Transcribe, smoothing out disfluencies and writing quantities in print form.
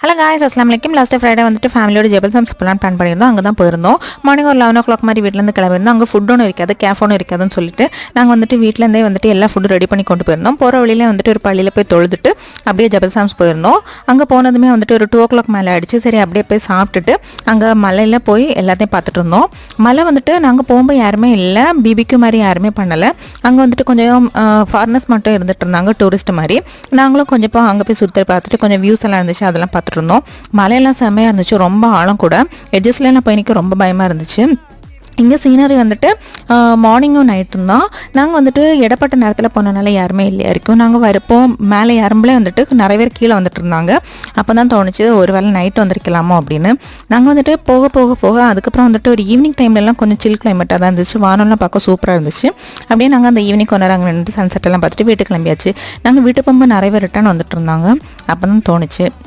Hello guys, அஸ்லாம் வலைக்கம். Last Friday வந்துட்டு ஃபேமிலியோட ஜெபல் சாம்ஸ் பிளான் பண்ணியிருந்தோம். அங்கே தான் போயிருந்தோம். மார்னிங் ஒரு 11 o'clock மாதிரி வீட்டிலேருந்து கிளம்பியிருந்தோம். அங்கே ஃபுட் ஒன்றும் இருக்காது, கேஃப் ஒன்றும் இருக்காதுன்னு சொல்லிட்டு நாங்கள் வந்துட்டு வீட்டிலேருந்தே வந்துட்டு எல்லா ஃபுட்டு ரெடி பண்ணி கொண்டு போயிருந்தோம். போகிற வழியிலே வந்துட்டு ஒரு பள்ளியில் போய் தொழுதுட்டு அப்படியே ஜெபல் சாம்ஸ் போயிருந்தோம். அங்கே போனதுமே வந்துட்டு ஒரு 2 o'clock மேலே ஆகிடுச்சு. சரி, அப்படியே போய் சாப்பிட்டுட்டு அங்கே மலையில் போய் எல்லாத்தையும் பார்த்துட்டு இருந்தோம். மலை வந்துட்டு நாங்கள் போகும்போது யாருமே இல்லை, பிபிக்யூ மாதிரி யாருமே பண்ணலை. அங்கே வந்துட்டு கொஞ்சம் ஃபாரினர்ஸ் மட்டும் இருந்துட்டு இருந்தாங்க, டூரிஸ்ட் மாதிரி. நாங்களும் கொஞ்சம் அங்கே போய் சுற்றி பார்த்துட்டு கொஞ்சம் வியூஸ் எல்லாம் இருந்துச்சு, அதெல்லாம் பார்த்துட்டு இருந்தோம். மலையெல்லாம் செம்மையாக இருந்துச்சு, ரொம்ப ஆழம் கூட. எட்ஜஸ்ட்லாம் போய் நிற்க ரொம்ப பயமாக இருந்துச்சு. இங்கே சீனரி வந்துட்டு மார்னிங்கும் நைட்டும் தான். நாங்கள் வந்துட்டு இடப்பட்ட நேரத்தில் போனனால யாருமே இல்லையா இருக்கும். நாங்கள் வரப்போம் மேலே யாரும்பளே வந்துட்டு நிறைய பேர் கீழே வந்துட்டு இருந்தாங்க. அப்போ தான் தோணுச்சு ஒரு வேளை நைட்டு வந்திருக்கலாமோ அப்படின்னு. நாங்கள் வந்துட்டு போக போக போக அதுக்கப்புறம் வந்துட்டு ஒரு ஈவினிங் டைம்லலாம் கொஞ்சம் சில் கிளைமேட்டாக தான் இருந்துச்சு. வானம்லாம் பார்க்க சூப்பராக இருந்துச்சு. அப்படியே நாங்கள் அந்த ஈவினிங் கொஞ்ச நேரம் நின்று சன்செட் எல்லாம் பார்த்துட்டு வீட்டுக்கு கிளம்பியாச்சு. நாங்கள் வீட்டு போகும்போது நிறைய பேர் ரிட்டர்ன் வந்துட்டு இருந்தாங்க. அப்போ தான் தோணுச்சு